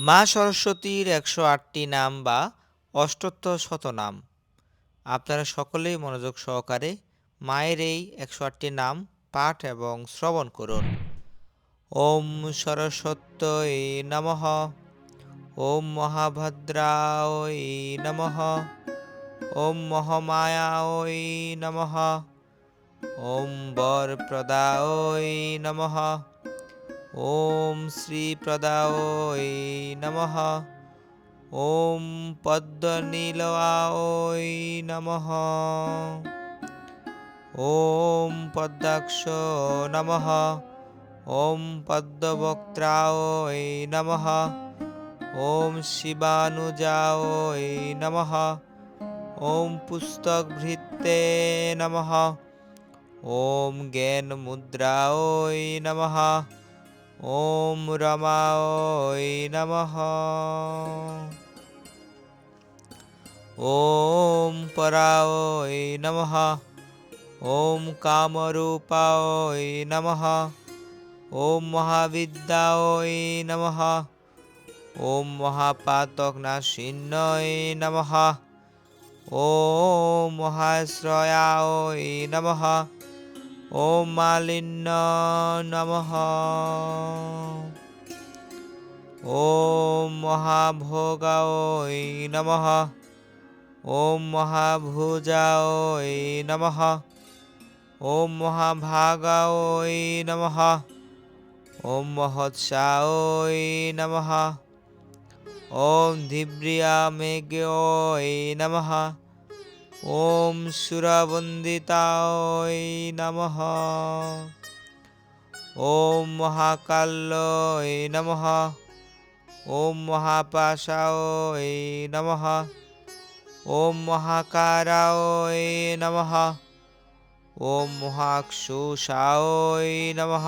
মা সরস্বতীর ১০৮টি নাম বা অষ্টোত্তর শতনাম। আপনারা সকলেই মনোযোগ সহকারে মায়ের এই ১০৮টি নাম পাঠ এবং শ্রবণ করুন। ওম সরস্বত্যই নমঃ। ওম মহাভদ্রায় নমঃ। ওম মহামায়ায় নমঃ। ওম বরপ্রদায় নমঃ। ওম শ্রীপ্রদায় নমঃ। ওম পদ্মনীলয়ায় নমঃ। ওম পদ্মাক্ষ নমঃ। ওম পদ্মবক্ত্রায় নমঃ। ওম শিবানুজায় নমঃ। ওম পুস্তকভৃত্তে নমঃ। ওম জ্ঞানমুদ্রায় নমঃ। ওম রমায় নমঃ। ওম পরায় নমঃ। ওম কামরূপায় নমঃ। ওম মহাবিদ্যায় নমঃ। ওম মহাপাতকনাশিন্যয় নমঃ। ওম মহাশ্রয়ায় নমঃ। ওম মালিন্য নমঃ। ওম মহাভোগায় নমঃ। ওম মহাভুজায় নমঃ। ওম মহাভাগায় নমঃ। ওম মহৎসায় নমঃ। ওম ধিব্রিয়ামেঘ্যয় নমঃ। ওম সুরবন্দিতায় নমঃ। ওম মহাকাল্যয় নমঃ। ওম মহাপাশায় নমঃ। ওম মহাকারায় নমঃ। ওম মহাক্ষুষায় নমঃ।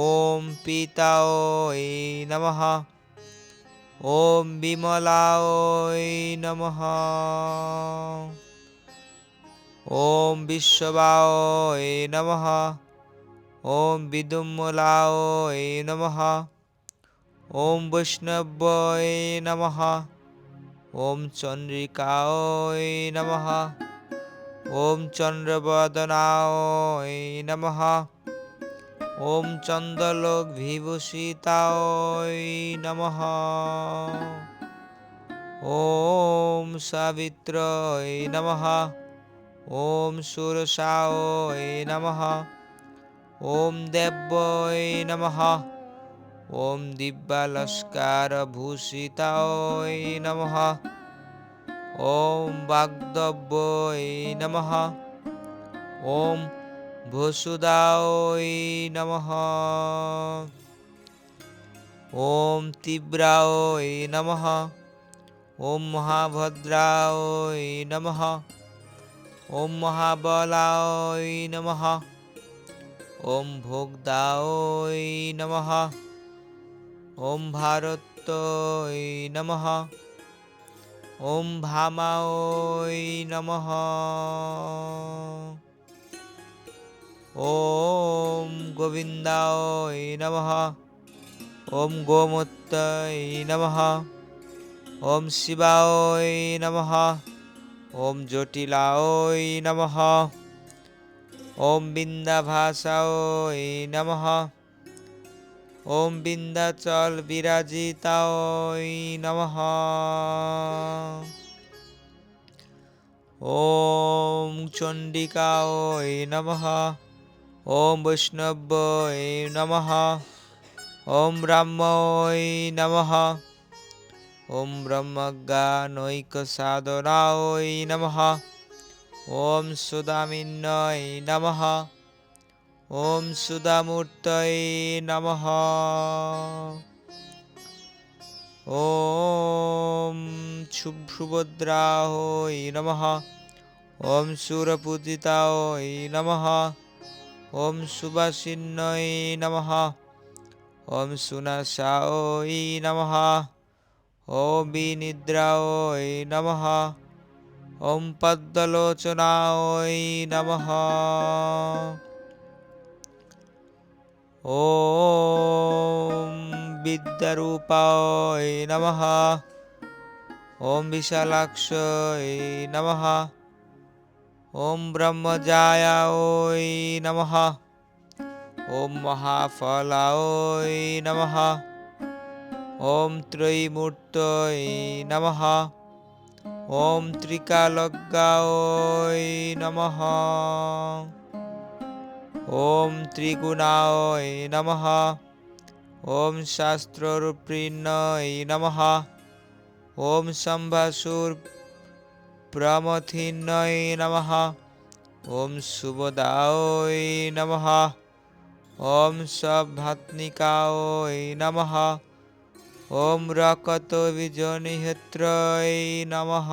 ওম পীতায় নমঃ। ওম বিমলায় নমঃ। ওম বিশ্ববায় নমঃ। ওম বিদুম্মলায় নমঃ। ওম বৈষ্ণবায় নমঃ। ওম চন্দ্রিকায় নমঃ। ওম চন্দ্রবদনায় নমঃ। ওম চন্দ্রলোকবিভূষিতায় নমঃ। ওম সাবিত্রয় নমঃ। ওম সুরসায় নমঃ। ওম দেব্যয় নমঃ। ওম দিব্যালস্কারভূষিতায় নমঃ। ওম বাগদব্যয় নমঃ। ওম বসুদায় নমঃ। ওম তীব্রায় নমঃ। ওম মহাভদ্রায় নমঃ। ওম মহাবলায় নমঃ। ওম ভোগদায় নমঃ। ওম ভারত্যয় নমঃ। ওম ভামায় নমঃ। ওম গোবিন্দায় নমঃ। ওম গোমূত্রায় নমঃ। ওম শিবায় নমঃ। ওম জটিলায় নমঃ। ওম বিন্ধ্যাভাসায় নমঃ। ওম বিন্ধ্যাচল বিরাজিতায় নমঃ। ওম চণ্ডিকায় নমঃ। ওম বৈষ্ণবায় নমঃ। ওম ব্রাহ্ময় নমঃ। ওম ব্রহ্মজ্ঞানৈকসাধনায় নমঃ। ওম সুদামিন্যয় নমঃ। ওম সুধামূর্তয়ে নমঃ। ওম সুভদ্রায় নমঃ। ওম সুরপূজিতায় নমঃ। ওম সুবাসিন্যয়ে নমঃ। ওম সুনাশায় নমঃ। ওম বিনিদ্রায় নমঃ। ওম পদ্মলোচনায় নমঃ। ওম विद्यारूपाय नमः। ॐ विशालाक्षय नमः। ॐ ब्रह्मजायाय नमः। ॐ महाफलाय नमः। ॐ त्रयीमूर्तये नमः। ॐ त्रिकालज्ञाय नमः। ॐ त्रिगुणाय नमः। ॐ शास्त्ररूपिण्यै नमः। ॐ शम्भासुरप्रमथिन्यै नमः। ॐ सुबोधाय नमः। ॐ सभात्निकाय नमः। ॐ रकतबीजनिहत्यै नमः।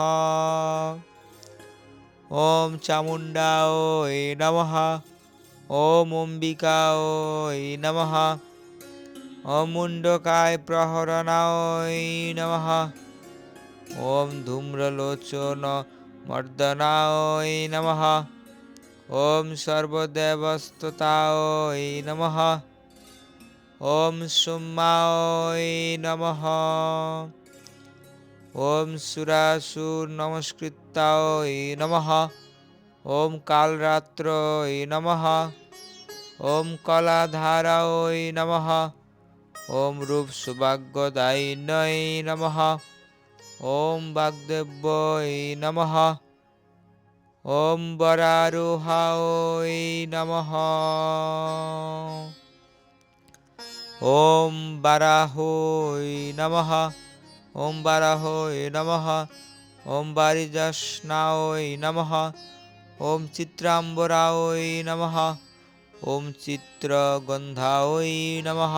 ॐ चामुण्डाय नमः। ॐ अम्बिकाय नमः। ॐ मुण्डकाय प्रहरणाय नमः। ॐ धूम्रलोचनमर्दनाय नमः। ॐ सर्वदेवस्तताय नमः। ॐ सोमाय नमः। ॐ सुरासुरनमस्कृताय नमः। ॐ कालरात्रय नमः। ॐ कलाधाराय नमः। ॐ रूपसौभाग्यदायिन्यै नमः। ॐ वाग्देव्यै नमः। ॐ वरारोहाय नमः। ॐ वराहोय नमः। ॐ वराहोय नमः। ॐ वारिजासनाय नमः। ॐ चित्राम्बराय नमः। ॐ चित्रगन्धाय नमः।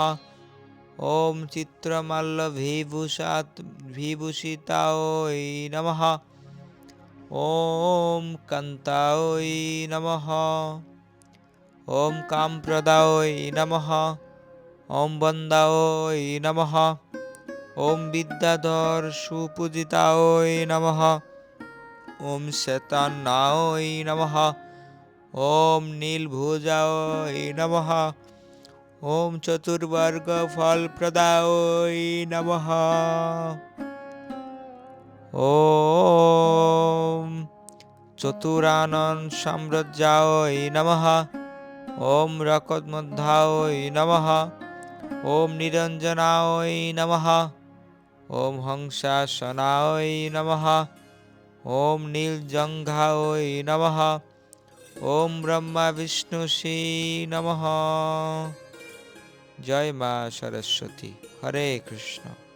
ॐ चित्रमाल्यविभूषिताय नमः। ॐ कान्ताय नमः। ॐ कामप्रदाय नमः। ॐ वन्दाय नमः। ॐ विद्याधर सुपूजिताय नमः। ॐ शैतानाय नमः। ॐ नीलभुजाय नमः। ॐ चतुर्वर्गफलप्रदाय नमः। ॐ चतुरानन साम्राज्याय नमः। ॐ रकतमध्याय नमः। ॐ निरञ्जनाय नमः। ॐ हंसासनाय नमः। ॐ नीलजङ्घाय नमः। ॐ ब्रह्मा विष्णुशी नमः। जय मां सरस्वती। हरे कृष्ण।